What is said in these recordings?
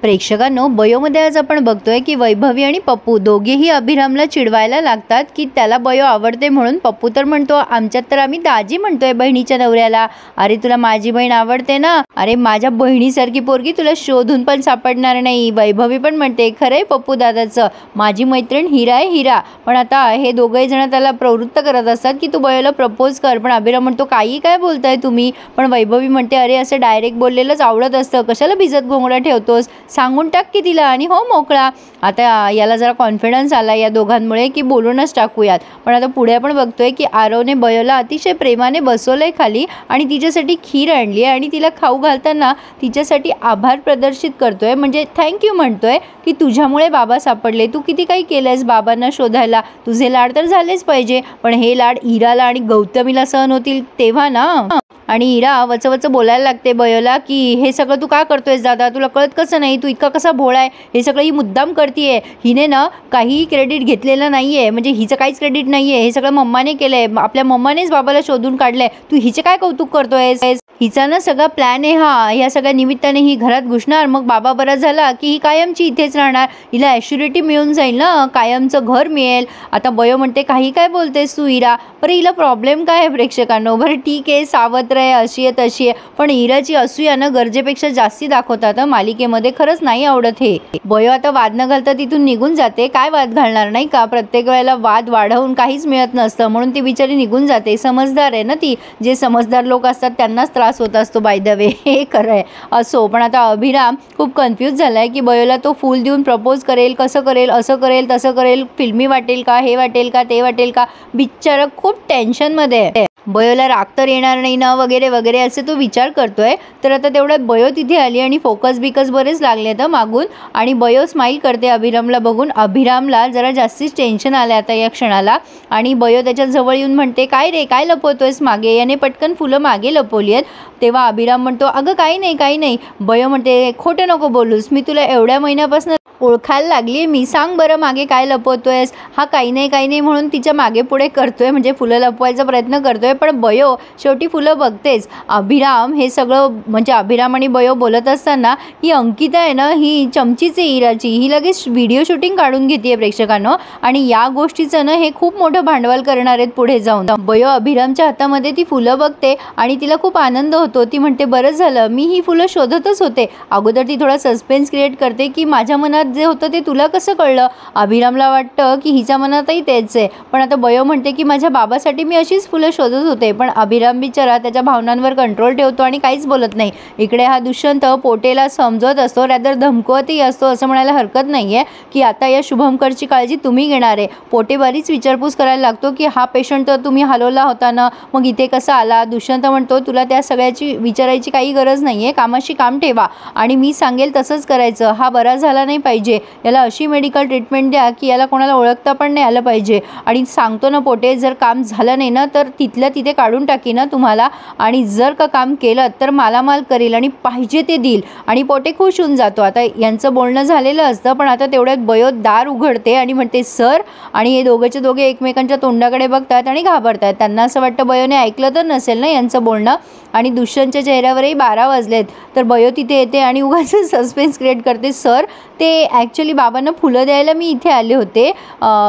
प्रेक्षकांनो, बयोमध्ये आज आपण बघतोय की वैभवी आणि पप्पू दोघेही अभिरामला चिडवायला लागतात की त्याला बयो आवडते म्हणून. पप्पू तर म्हणतो आमच्यात तर आम्ही दाजी म्हणतोय बहिणीच्या नवऱ्याला. अरे तुला माझी बहीण आवडते ना, अरे माझ्या बहिणीसारखी पोरगी तुला शोधून पण सापडणार नाही. वैभवी पण म्हणते खरंय पप्पू दादाचं, माझी मैत्रीण हिरा आहे हिरा. पण आता हे दोघे जण त्याला प्रवृत्त करत असतात की तू बयोला प्रपोज कर. पण अभिराम म्हणतो काही काय बोलताय तुम्ही. पण वैभवी म्हणते अरे असं डायरेक्ट बोललेलंच आवडत असतं, कशाला भिजत घोंगडा ठेवतोस, सांगून टाक की तिला आणि हो मोकळा. आता याला जरा कॉन्फिडन्स आला या दोघांमुळे की बोलूनच टाकूयात. पण आता पुढे आपण बघतोय की आरवने बयोला अतिशय प्रेमाने बसवलंय खाली आणि तिच्यासाठी खीर आणली आहे आणि तिला खाऊ घालताना तिच्यासाठी आभार प्रदर्शित करतोय, म्हणजे थँक्यू म्हणतोय की तुझ्यामुळे बाबा सापडले, तू किती काही केलंयस बाबांना शोधायला, तुझे लाड तर झालेच पाहिजे. पण हे लाड इराला आणि गौतमीला सहन होतील तेव्हा ना. आणि इरा वचवच बोलायला लागते बयोला की हे सगळं तू का करतोयस दादा, तुला कळत कसं नाही, तू इतका कसा भोळा आहे, हे सगळं ही मुद्दाम करतीये, हिने ना काहीही क्रेडिट घेतलेलं नाही आहे, म्हणजे हिचं काहीच क्रेडिट नाही आहे, हे सगळं मम्माने केलं आहे, आपल्या मम्मानेच बाबाला शोधून काढलं आहे, तू हिचे काय कौतुक करतोयस. हिचा ना सगळा प्लॅन आहे हा, या सगळ्या निमित्ताने ही घरात घुसणार, मग बाबा बरा झाला की ही कायमची इथेच राहणार, हिला ॲश्युरिटी मिळून जाईल ना, कायमचं घर मिळेल. आता बयो म्हणते काही काय बोलतेस तू इरा. बरं हिला प्रॉब्लेम काय आहे प्रेक्षकांनो. बरं ठीक आहे सावत्र आहे, अशी आहे तशी आहे, पण इराची असूया ना गरजेपेक्षा जास्ती दाखवतात मालिकेमध्ये, खरंच नाही आवडत हे. बयो आता वाद न घालता तिथून निघून जाते. काय वाद घालणार नाही का, प्रत्येक वेळेला वाद वाढवून काहीच मिळत नसतं म्हणून ती बिचारी निघून जाते. समजदार आहे ना ती, जे समजदार लोक असतात त्यांनाच त्रास होत असतो बाय द वे, हे खरं आहे. असो, पण आता अभिराम खूप कन्फ्यूज झालाय की बयोला तो फूल देऊन प्रपोज करेल, कसं करेल, असं करेल तसं करेल, फिल्मी वाटेल का, हे वाटेल का, ते वाटेल का, बिचारा खूप टेन्शनमध्ये आहे. बयोला राग तर येणार नाही ना वगैरे वगैरे असे तो विचार करतोय. तर आता तेवढ्यात बयो तिथे आली आणि फोकस बिकस बरेच लागले तर मागून, आणि बयो स्माईल करते अभिरामला बघून. अभिरामला जरा जास्तीच टेन्शन आलं आता या क्षणाला, आणि बयो त्याच्या जवळ येऊन म्हणते काय रे काय लपवतोयस मागे, याने पटकन फुलं मागे लपवली आहेत. तेव्हा अभिराम म्हणतो अगं काही नाही काही नाही. बयो म्हणते खोटं नको बोलूस, मी तुला एवढ्या महिन्यापासून ओळखायला लागली, मी सांग बरं मागे काय लपवतोयस. हा काही नाही म्हणून तिच्या मागे पुढे करतोय, म्हणजे फुलं लपवायचा प्रयत्न करतोय. पण बयो शेवटी फुलं बघतेच. अभिराम हे सगळं, म्हणजे अभिराम आणि बयो बोलत असताना ही अंकिता आहे ना, ही चमचीच आहे इराची, ही लगेच व्हिडिओ शूटिंग काढून घेते प्रेक्षकांनो, आणि या गोष्टीचं ना हे खूप मोठं भांडवल करणार आहेत पुढे जाऊन. बयो अभिरामच्या हातामध्ये ती फुलं बघते आणि तिला खूप आनंद होतो. ती म्हणते बरं झालं, मी ही फुलं शोधतच होते. अगोदर ती थोडा सस्पेन्स क्रिएट करते की माझ्या मनात जे होतं ते तुला कसं कळलं. अभिरामला वाटतं की हिच्या मनातही तेच आहे. पण आता बयो म्हणते की माझ्या बाबासाठी मी अशीच फुलं शोधत होते. पण अभिराम बिचारा त्याच्या भावनांवर कंट्रोल ठेवतो आणि काहीच बोलत नाही. इकडे हा दुष्यंत पोटेला समजवत असतो, रॅदर धमकवतही असतो, असं म्हणायला हरकत नाही आहे की आता या शुभंकरची काळजी तुम्ही घेणार आहे. पोटे बरीच विचारपूस करायला लागतो की हा पेशंट तर तुम्ही हलवला होता ना, मग इथे कसा आला. दुष्यंत म्हणतो तुला त्या सगळ्याची विचारायची काही गरज नाही आहे, कामाशी काम ठेवा आणि मी सांगेल तसंच करायचं. हा बरा झाला नाही पाहिजे, याला अशी मेडिकल ट्रीटमेंट द्या की याला कोणाला ओळखता पण नाही आलं पाहिजे. आणि सांगतो ना पोटे, जर काम झालं नाही ना तर तिथल्या तिथे काढून टाकी ना तुम्हाला, आणि जर का काम केलं तर मालामाल करेल आणि पाहिजे ते देईल. आणि पोटे खुश होऊन जातो. आता यांचं बोलणं झालेलं असतं, पण आता तेवढ्यात बयो दार उघडते आणि म्हणते सर, आणि हे दोघेचे दोघे एकमेकांच्या तोंडाकडे बघतात आणि घाबरतात. त्यांना असं वाटतं बयोने ऐकलं तर नसेल ना यांचं बोलणं, आणि दुष्यंतच्या चेहऱ्यावरही 12 वाजलेत. तर बयो तिथे येते आणि उगाच सस्पेन्स क्रिएट करते, सर ते ॲक्च्युली बाबांना फुलं द्यायला मी इथे आले होते,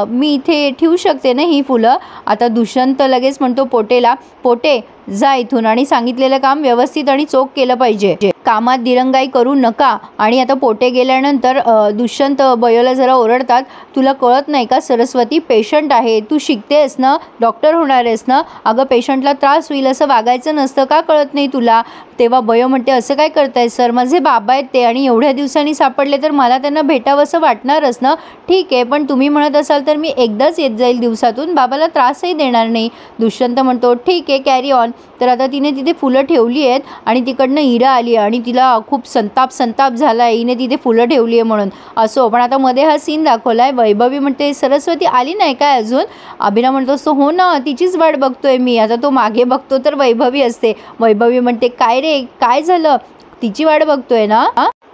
मी इथे ठेवू शकते ना ही फुलं. आता दुष्यंत लगेच म्हणतो पोटेला, पोटे जा इथून आणि सांगितलेलं काम व्यवस्थित आणि चोख केलं पाहिजे, कामात दिरंगाई करू नका. आणि आता पोटे गेल्यानंतर दुष्यंत बयोला जरा ओरडतात, तुला कळत नाही का सरस्वती, पेशंट आहे, तू शिकतेस ना, डॉक्टर होणार आहेस ना, अगं पेशंटला त्रास होईल असं वागायचं नसतं, का कळत नाही तुला. तेव्हा बयो म्हणते असं काय करताय सर, माझे बाबा आहेत ते, आणि एवढ्या दिवसांनी सापडले तर मला त्यांना भेटावं असं वाटणारच ना. ठीक आहे, पण तुम्ही म्हणत असाल तर मी एकदाच येत जाईल दिवसातून, बाबाला त्रासही देणार नाही. दुष्यंत म्हणतो ठीक आहे कॅरी ऑन. तर आता तिने तिथे फुलं ठेवली आहेत आणि तिकडनं इरा आली आणि तिला खूप संताप झाला आहे, हिने तिथे फुलं ठेवली आहे म्हणून. असो, पण आता मध्ये हा सीन दाखवला आहे. वैभवी म्हणते सरस्वती आली नाही काय अजून. अभिराम म्हणतो असतो हो ना, तिचीच वाट बघतोय मी. आता तो मागे बघतो तर वैभवी असते. वैभवी म्हणते काय रे काय झालं, तिची वाट बघतोय ना,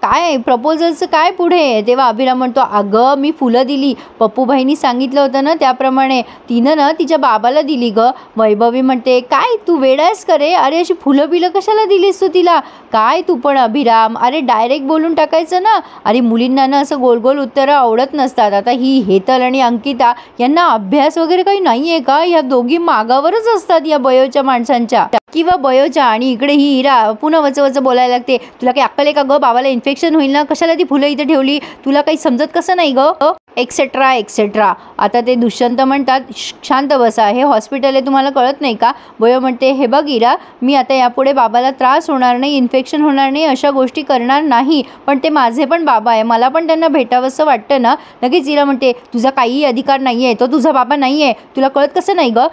काय प्रपोजलचं काय पुढे? तेव्हा अभिराम म्हणतो, अगं मी फुलं दिली, पप्पूबाईंनी सांगितलं होतं ना त्याप्रमाणे तिनं ना तिच्या बाबाला दिली ग. वैभवी म्हणते, काय तू वेडायस का रे? अरे अशी फुलं बिलं कशाला दिलीस तू तिला? काय तू पण अभिराम, अरे डायरेक्ट बोलून टाकायचं ना. अरे मुलींना ना असं गोल गोल उत्तरं आवडत नसतात. आता ही हेतल आणि अंकिता यांना अभ्यास वगैरे काही नाही आहे का? ह्या दोघी मागावरच असतात या बयोच्या माणसांच्या किंवा बयोच्या. आणि इकडे ही इरा पुन्हा वचवच बोलायला लागते, तुला काही अक्कल आहे का ग? बाबाला इन्फेक्शन होईल ना, कशाला ती फुलं इथे ठेवली? तुला काही समजत कसं नाही ग? Etcetera etcetera. आता ते दुष्यंत म्हणतात, शांत बसा, हे हॉस्पिटल आहे, तुम्हाला कळत नाही का? बयो म्हणते, हे बघ इरा, मी आता यापुढे बाबाला त्रास होणार नाही, इन्फेक्शन होणार नाही, अशा गोष्टी करणार नाही, पण ते माझे पण बाबा आहे, मला पण त्यांना भेटावंसं वाटतं ना. लगेच इरा म्हणते, तुझा काहीही अधिकार नाही आहे, तो तुझा बाबा नाही आहे, तुला कळत कसं नाही ग?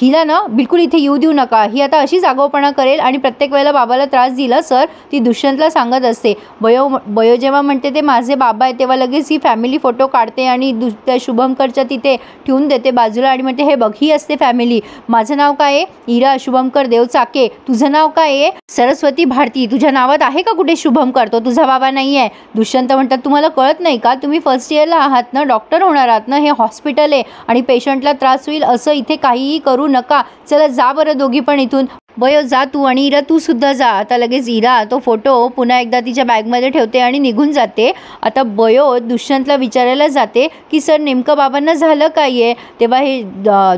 हिला ना बिलकुल इथे येऊ देऊ नका, ही आता अशीच आगाऊपणा करेल आणि प्रत्येक वेळेला बाबाला त्रास दिला सर, ती दुष्यंतला सांगत असते. बयो जेव्हा म्हणते ते माझे बाबा आहे, तेव्हा लगेच ही फॅमिली फोटो काढते आणि त्या शुभमकरच्या तिथे ठेवून देते बाजूला आणि म्हणते, हे बघ ही असते फॅमिली. माझं नाव काय आहे? इरा शुभमकर देव चाके. तुझं नाव काय आहे? सरस्वती भारती. तुझ्या नावात आहे का कुठे शुभमकर? तो तुझा बाबा नाही आहे. दुष्यंत म्हणतात, तुम्हाला कळत नाही का? तुम्ही फर्स्ट इयरला आहात ना, डॉक्टर होणार आहात ना, हे हॉस्पिटल आहे आणि पेशंटला त्रास होईल असं इथे काहीही करू नका. चला जा बरं दोघी पण इथून. बयो जा तू आणि इरा तू सुद्धा जा. आता लगेच इरा तो फोटो पुन्हा एकदा तिच्या बॅगमध्ये ठेवते आणि निघून जाते. आता बयो दुष्यंतला विचारायला जाते की सर नेमकं बाबांना झालं काय आहे? तेव्हा हे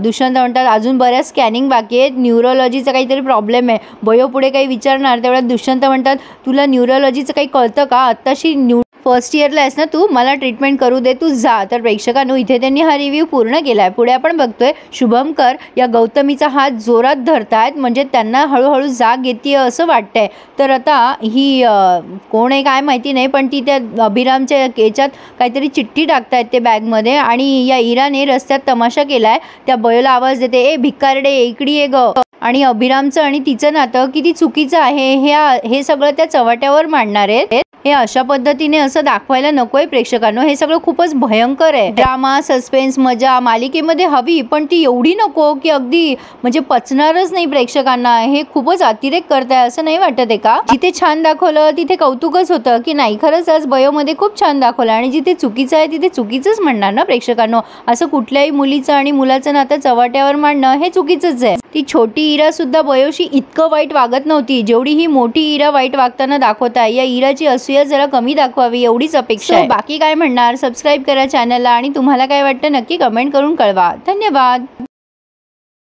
दुष्यंत म्हणतात, अजून बऱ्याच स्कॅनिंग बाकी आहेत, न्यूरोलॉजीचा काहीतरी प्रॉब्लेम आहे. बयो पुढे काही विचारणार तेवढ्यात दुष्यंत म्हणतात, तुला न्यूरोलॉजीचं काही कळतं का? आत्ताशी फर्स्ट इयरला आहेस ना तू, मला ट्रीटमेंट करू दे, तू जा. तर प्रेक्षकांनो इथे त्यांनी हा रिव्ह्यू पूर्ण केला आहे. पुढे आपण बघतोय शुभमकर या गौतमीचा हात जोरात धरतायत, म्हणजे त्यांना हळूहळू जाग येते असं वाटतंय. तर आता ही कोण आहे काय माहिती नाही, पण ती त्या अभिरामच्या याच्यात काहीतरी चिठ्ठी टाकतायत ते बॅगमध्ये आणि या इराने रस्त्यात तमाशा केलाय. त्या बयोला आवाज देते, ए भिकारडे इकडे ये ग. आणि अभिरामचं आणि तिचं नातं किती चुकीचं आहे हे सगळं त्या चव्हाट्यावर मांडणार आहेत. हे अशा पद्धतीने असं दाखवायला नकोय प्रेक्षकांनो, हे सगळं खूपच भयंकर आहे. ड्रामा, सस्पेन्स, मजा मालिकेमध्ये हवी, पण ती एवढी नको की अगदी म्हणजे पचणारच नाही प्रेक्षकांना. हे खूपच अतिरेक करताय असं नाही वाटत आहे का? जिथे छान दाखवलं तिथे कौतुकच होतं की नाही? खरंच आज बयोमध्ये खूप छान दाखवलं आणि जिथे चुकीचं आहे तिथे चुकीचंच म्हणणार ना प्रेक्षकांनो. असं कुठल्याही मुलीचं आणि मुलाचं नातं चव्हाट्यावर मांडणं हे चुकीचंच आहे. ती छोटी इरा सुद्धा बयोशी इतकं वाईट वागत नव्हती जेवढी ही मोठी इरा वाईट वागताना दाखवताय. या इराची असूया जरा कमी दाखवावी एवढीच अपेक्षा आहे. बाकी काय म्हणणार? सबस्क्राईब करा चॅनलला आणि तुम्हाला काय वाटतं नक्की कमेंट करून कळवा. धन्यवाद.